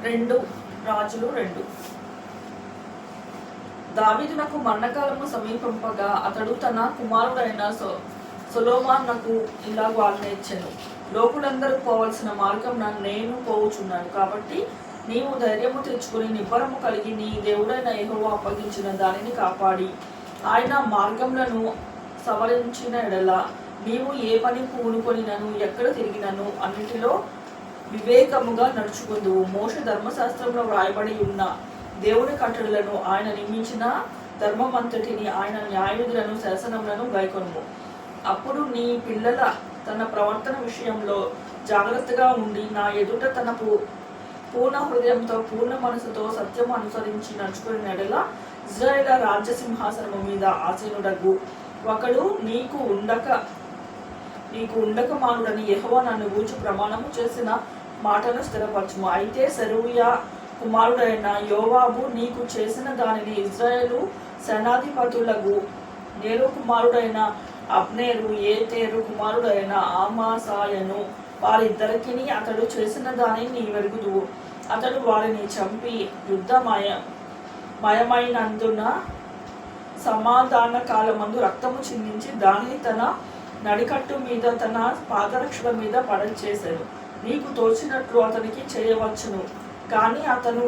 2 రాజులు 2. దావీదునకు మరణకాలము సమీపింపగా అతడు తన కుమారుడైన సొలొమోనునకు ఇలాగు ఆజ్ఞయించెను. లోకులందరూ పోవలసిన మార్గం నేను పోవుచున్నాను. కాబట్టి నీవు ధైర్యము తెచ్చుకుని నిబ్బరము కలిగి నీ దేవుడైన యెహోవా అప్పగించిన దానిని కాపాడి ఆయన మార్గములను సవరించిన ఎడల నీవు ఏ పని పూనుకొనినను ఎక్కడ తిరిగినను అన్నిటిలో వివేకముగా నడుచుకుందువు. మోషే ధర్మశాస్త్రంలో వ్రాయబడి ఉన్న దేవుని కట్టడలను ఆయన నియమించిన ధర్మమంతటిని ఆయన న్యాయవిధులను శాసనములను గైకొనుము. అప్పుడు నీ పిల్లల తన ప్రవర్తన విషయంలో జాగ్రత్తగా ఉండి నా ఎదుట తన పూర్ణ హృదయంతో పూర్ణ మనసుతో సత్యము అనుసరించి నడుచుకుని ఎడల ఇశ్రాయేలు రాజ్య సింహాసనము మీద ఆసీనుడగు ఒకడు నీకు ఉండక మానుడని యెహోవా నన్ను గూర్చి ప్రమాణము చేసిన మాటను స్థిరపరచుము. అయితే సెరూయా కుమారుడైన యోవాబు నీకు చేసిన దానిని ఇశ్రాయేలు సేనాధిపతులకు నేరు కుమారుడైన అబ్నేరు ఏతేరు కుమారుడైన అమాసాయను వారిద్దరికిని అతడు చేసిన దానిని నీ వెరుగుదువు. అతడు వారిని చంపి మయమైనందున సమాధాన కాలమందు రక్తము చిందించి దానిని తన నడికట్టు మీద తన పాదరక్షల మీద పడచేశాడు. నీకు తోచినట్లు అతనికి చేయవచ్చును, కానీ అతను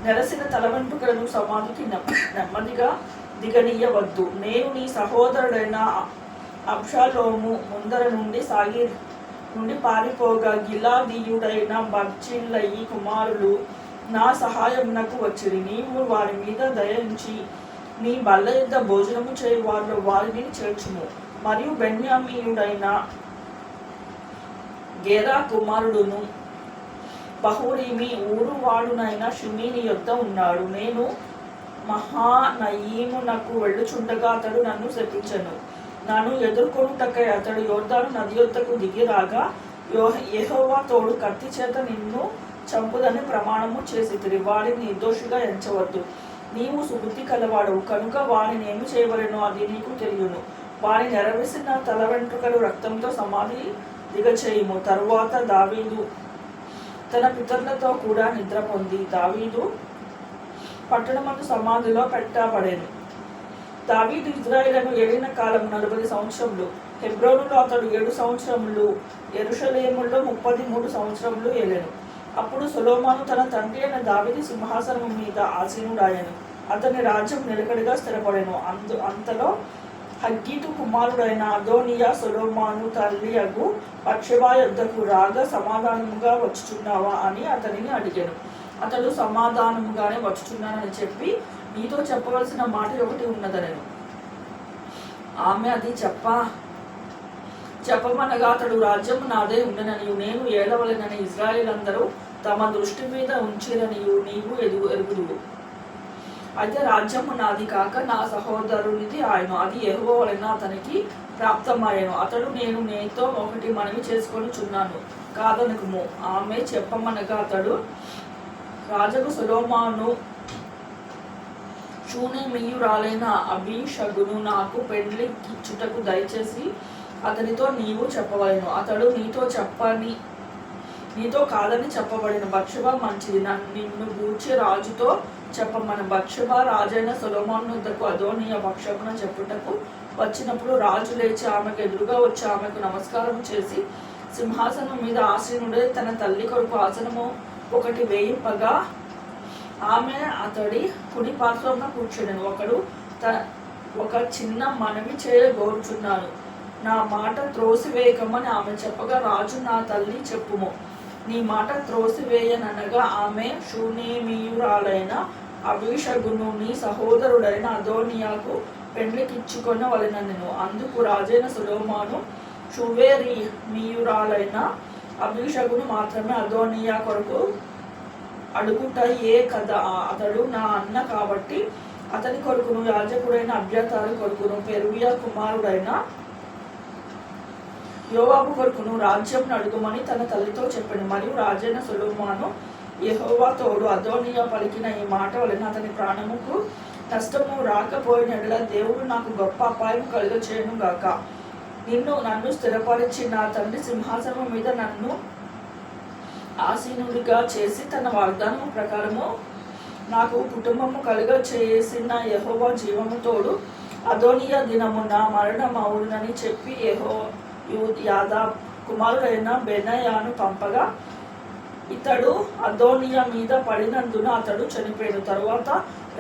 నెరసిన తల వెంట్రుకలను సమాధికి నెమ్మదిగా దిగనీయవద్దు. నేను నీ సహోదరుడైన అబ్షాలోము ముందర నుండి సాగిర్ నుండి పారిపోగా గిలాదీయుడైన బర్జిల్లయి కుమారులు నా సహాయమునకు వచ్చిరి. నీవు వారి మీద దయించి నీ బల్ల యొద్ద భోజనము చేయి వారిలో వారిని చేర్చుము. మరియు బెన్యామీయుడైన గేరా కుమారుడును బహూరీమి ఊరువాడునైన షిమీని యొద్ద ఉన్నాడు. నేను మహానయీమునకు వెళ్ళుచుండగా అతడు నన్ను శపించెను. నన్ను ఎదుర్కొనుటకై అతడు యోర్దాను నది యొద్దకు దిగి రాగా యెహోవా తోడు కత్తి చేత నిన్ను చంపుదని ప్రమాణము చేసితిరి. వారిని నిర్దోషిగా ఎంచవద్దు. నీవు సుబుద్ధి కలవాడవు కనుక వారిని ఏమి చేయవలెనో అది నీకు తెలియను. వారి నెరవేసిన తల వెంట్రుకలు రక్తంతో సమాధి దిగచేయుము. తరువాత దావీదు తన పితరులతో కూడా నిద్ర పొంది దావీదు పట్టణమందు సమాధిలో పెట్టబడెను. దావీదు ఇశ్రాయేలును ఏలిన కాలం 40 సంవత్సరములు. హెబ్రోనులో అతడు 7 సంవత్సరములు, యెరూషలేములో 33 సంవత్సరములు ఏలెను. అప్పుడు సొలొమోను తన తండ్రి అయిన దావీదు సింహాసనము మీద ఆసీనుడాయెను. అతని రాజ్యం నిలకడగా స్థిరపడెను. అంతలో హగ్గీతు కుమారుడైన అదోనియా సొలొమోను తల్లి అగు బత్షెబా యొద్దకు రాగా సమాధానముగా వచ్చుచున్నావా అని అతనిని అడిగాను. అతడు సమాధానముగానే వచ్చుచున్నానని చెప్పి నీతో చెప్పవలసిన మాట ఒకటి ఉన్నదనెను. ఆమె అది చెప్పమనగా అతడు రాజ్యము నాదే ఉండననియు నేను ఏలవలెనని ఇశ్రాయేలందరూ తమ దృష్టి మీద ఉంచిరనియు నీవు ఎరుగుదువు. అయితే రాజ్యము నాది కాక నా సహోదరునిది ఆయన, అది యెహోవా వలన అతనికి ప్రాప్తమాయెను. అతడు నేను నీతో ఒకటి మనవి చేసుకొని చున్నాను కాదనకుము. ఆమె చెప్పమనగా అతడు రాజగు సొలొమోను షూనేమీయురాలైన అబీషగును నాకు పెండ్లికిచ్చుటకు దయచేసి అతనితో నీవు చెప్పవలెను. అతడు నీతో కాదని చెప్పబడిన బత్షెబ మంచిది, నిన్ను గూర్చి రాజుతో చెప్పమని. బత్షెబ రాజైన సొలొమోను వద్దకు అదోనియా పక్షమున చెప్పుటకు వచ్చినప్పుడు రాజు లేచి ఆమెకు ఎదురుగా వచ్చి ఆమెకు నమస్కారం చేసి సింహాసనం మీద ఆసీనుడై తన తల్లి కొరకు ఆసనము ఒకటి వేయింపగా ఆమె అతడి కుడి పార్శ్వమున కూర్చుండెను. ఒక చిన్న మనవి చేయగోరుచున్నాను, నా మాట త్రోసివేయకమని ఆమె చెప్పగా రాజు నా తల్లి చెప్పుము, నీ మాట త్రోసివేయననగా ఆమె షూనేమీయురాలైన అబీషగును నీ సహోదరుడైన అదోనియాకు పెండ్లికిచ్చుకొనవలెనెను. అందుకు రాజైన సొలొమోను షూనేమీయురాలైన అబీషగును మాత్రమే అదోనియా కొరకు అడుగుట ఏ కదా, అతడు నా అన్న కాబట్టి అతని కొరకును యాజకుడైన అబ్యాతారు కొరకును పెరుయా కుమారుడైన యోవాబు కొరకును రాజ్యం అడుగుమని తన తల్లితో చెప్పాను. మరియు రాజైన సొలొమోను యెహోవా తోడు అదోనియా పలికిన ఈ మాట వలన అతని ప్రాణముకు నష్టము రాకపోయిన ఎడల దేవుడు నాకు గొప్ప అపాయం కలుగచేయును గాక. నన్ను స్థిరపరిచి నా తండ్రి సింహాసనం మీద నన్ను ఆసీనుడిగా చేసి తన వాగ్దానము ప్రకారము నాకు కుటుంబము కలుగ చేసిన యెహోవా జీవము తోడు అదోనియా దినమున మరణమవునని చెప్పి యాదా కుమారుడైన బెనయాను పంపగా ఇతడు అదోనియా మీద పడినందున అతడు చనిపోయాడు. తరువాత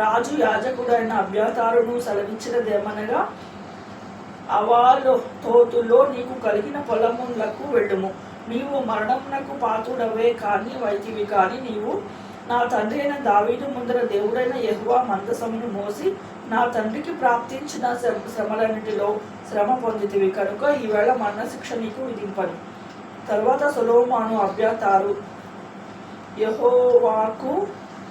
రాజు యాజకుడైన అబ్యాతారును సెలవిచ్చినదేమనగా, అవలోతోతులో నీకు కలిగిన పొలములకు వెళ్ళుము. నీవు మరణమునకు పాత్రుడవే కాని వైతివి కాని నీవు నా తండ్రి అయిన దావీదు ముందర దేవుడైన యెహోవా మందసమును మోసి నా తండ్రికి ప్రాప్తించిన శ్రమలన్నిటిలో శ్రమ పొందితివి కనుక ఈవేళ మరణశిక్ష నీకు విధింపను. తరువాత సొలొమోను అబ్యాతారు యెహోవాకు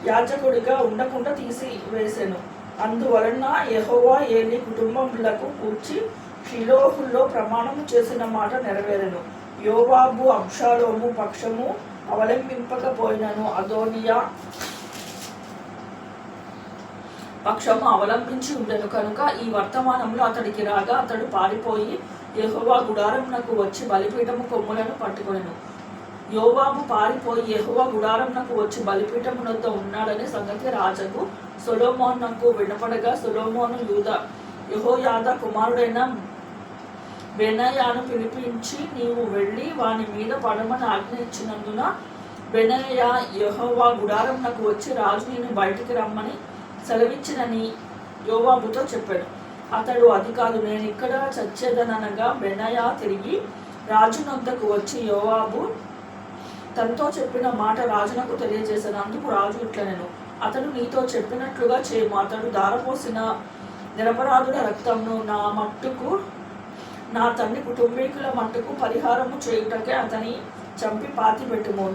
యాజకుడిగా ఉండకుండా తీసివేసెను. అందువలన యెహోవా ఏలీ కుటుంబములకు కూర్చి షిలోహులో ప్రమాణము చేసిన మాట నెరవేరెను. యోవాబు అబ్షాలోము పక్షము అవలంబింపకపోయినను అదోనియా పక్షము అవలంబించి ఉండెను కనుక ఈ వర్తమానంలో అతడికి రాగా అతడు పారిపోయి యెహోవా గుడారమునకు వచ్చి బలిపీఠము కొమ్ములను పట్టుకొనెను. యోవాబు పారిపోయి యెహోవా గుడారమునకు వచ్చి బలిపీఠమునొద్ద ఉన్నాడనే సంగతి రాజుకు సొలొమోనునకు వినపడగా సొలొమోను యెహోయాదా కుమారుడైన బెనయాను పిలిపించి, నీవు వెళ్ళి వాని మీద పడమని ఆజ్ఞ ఇచ్చినందున బెనయా యెహోవా గుడారమునకు వచ్చి రాజు నేను బయటికి రమ్మని సెలవిచ్చినని యోవాబుతో చెప్పాడు. అతడు అది కాదు, నేను ఇక్కడ చచ్చేదనగా బెనయా తిరిగి రాజునొద్దకు వచ్చి యోవాబు తనతో చెప్పిన మాట రాజునకు తెలియజేశాను. అందుకు రాజు ఇట్లనెను, అతడు నీతో చెప్పినట్లుగా చేయము. అతడు ధారపోసిన నిరపరాధుల రక్తంను నా తండ్రి కుటుంబీకుల మట్టుకు పరిహారము చేయుటకే అతని చంపి పాతిపెట్టుము.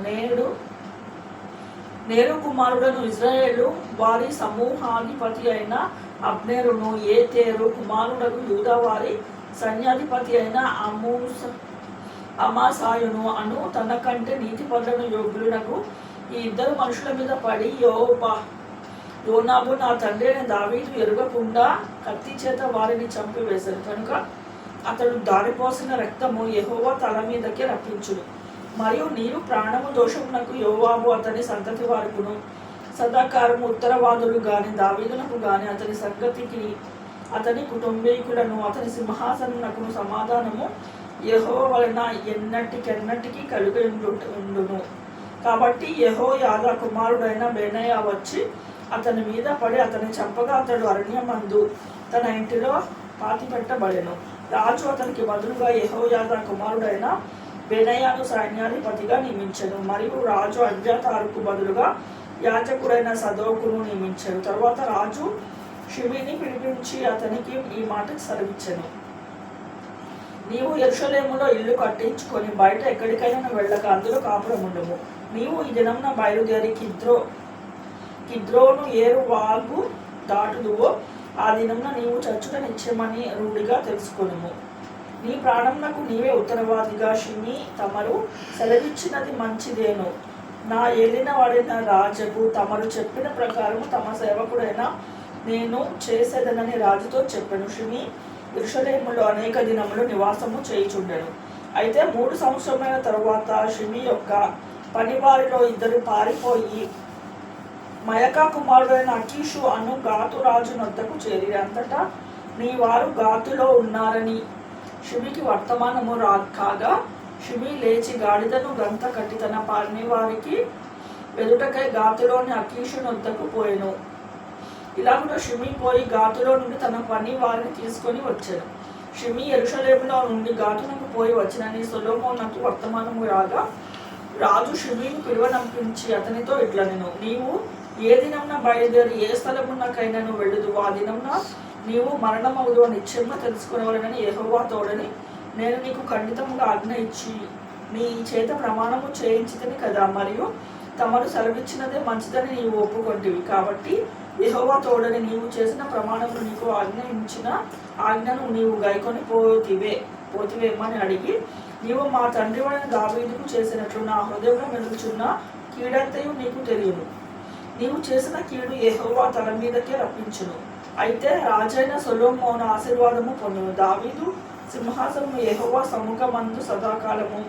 నేరు కుమారుడను ఇజ్రాయేలు వారి సమూహాధిపతి అయిన అబ్నేరును, ఏతేరు కుమారుడను యూదా వారి సైన్యాధిపతి అయిన అమాసాయును అను తన కంటే నీతిపరులను యోగ్యులకు ఈ ఇద్దరు మనుషుల మీద పడి యోనాబు నా తండ్రి అయిన దావీదు ఎరుగకుండా కత్తి చేత వారిని చంపివేశారు కనుక అతడు దారిపోసిన రక్తము యెహోవా తల మీదకి రప్పించును. మరియు నీరు ప్రాణము దోషమునకు యోవాబు అతని సంతతి వారుకును సదాకారము ఉత్తరవాదులు గాని దావీదునకు గాని అతని సంగతికి అతని కుటుంబీకులను అతని సింహాసనమునకు సమాధానము యెహోవా వలన ఎన్నటికెన్నటికీ కలిగి ఉండును. కాబట్టి యెహోయాదా కుమారుడైన బెనయా వచ్చి అతని మీద పడి అతని చంపగా అతడు అరణ్యమందు తన ఇంటిలో పాతిపెట్టబడెను. రాజు అతనికి బదులుగా యెహోయాదా కుమారుడైన బెనయాను సైన్యాధిపతిగా నియమించెను. మరియు రాజు అబ్యాతారుకు బదులుగా యాజకుడైన సదోకును నియమించారు. తరువాత రాజు షిమీని పిలిపించి అతనికి ఈ మాట సెలవిచ్చెను, నీవు యెరూషలేములో ఇల్లు కట్టించుకొని బయట ఎక్కడికైనా వెళ్ళక అందులో కాపురముండుము. నీవు ఈ దినమున బయలుదేరి కిద్రోను ఏరు వాగు దాటుదువో ఆ దినమున నీవు చచ్చుట నిశ్చయమని రూఢిగా తెలుసుకొనుము. నీ ప్రాణమునకు నీవే ఉత్తరవాదిగా. షిమీ తమరు సెలవిచ్చినది మంచిదేను. నా ఏలిన వాడిన రాజుకు తమరు చెప్పిన ప్రకారము తమ సేవకుడైన నేను చేసేదనని రాజుతో చెప్పాను. షిమీ యెరూషలేములో అనేక దినములు నివాసము చేయుచుండెను. అయితే 3 సంవత్సరముల తరువాత షిమీ యొక్క పనివారిలో ఇద్దరు పారిపోయి మయకా కుమారుడైన అకీషు అను గాతు రాజు నొద్దకు చేరి అంతటా నీ వారు గాతులో ఉన్నారని షిమీకి వర్తమానము కాగా షిమీ లేచి గాడిదను గంత కట్టి తన పనివారికి ఎదుటకై గాతులోని అకీషు నొద్దకు పోయెను. ఇలాగున షిమీ పోయి గాతులో నుండి తన పని వారిని తీసుకొని వచ్చాను. షిమీ యెరూషలేములో నుండి గాతునకు పోయి వచ్చినని సొలొమోనుకు వర్తమానము రాగా రాజు షిమీని పిలువనంపించి అతనితో ఇట్లనెను, నీవు ఏ దినమున బయలుదేరి ఏ స్థలమునకైనాను వెళ్ళుదు ఆ దినమున నీవు మరణమవుదు నిశ్చయముగా తెలుసుకునేవారని యెహోవా తోడని నేను నీకు ఖండితముగా ఆజ్ఞ ఇచ్చి నీ చేత ప్రమాణము చేయించితిని కదా. మరియు తమరు సెలవిచ్చినదే మంచిదని నీవు ఒప్పుకొంటివి. కాబట్టి యెహోవా తోడని నీవు చేసిన ప్రమాణమును నీకు ఆజ్ఞయించిన ఆజ్ఞను నీవు గైకొని పోతివేమని అడిగి, నీవు మా తండ్రి వాడిన దావీదుకు చేసినట్లు నా హృదయంలో మెలుగుచున్న కీడంతయు నీకు తెలియను. నీవు చేసిన కీడు యెహోవా తల మీదకే రప్పించును. అయితే రాజైన సొలొమోను ఆశీర్వాదము పొందును. దావీదు సింహాసనము యెహోవా సముఖమందు సదాకాలము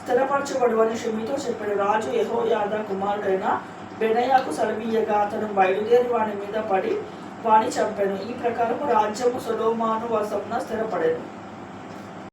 స్థిరపరచబడు అని షిమీతో చెప్పాడు. రాజు యెహోయాదా కుమారుడైన బెనయాకు సెలవీయగా అతను బయలుదేరి వాని మీద పడి వాని చంపాను. ఈ ప్రకారము రాజ్యము సొలొమోను వశమున స్థిరపడెను.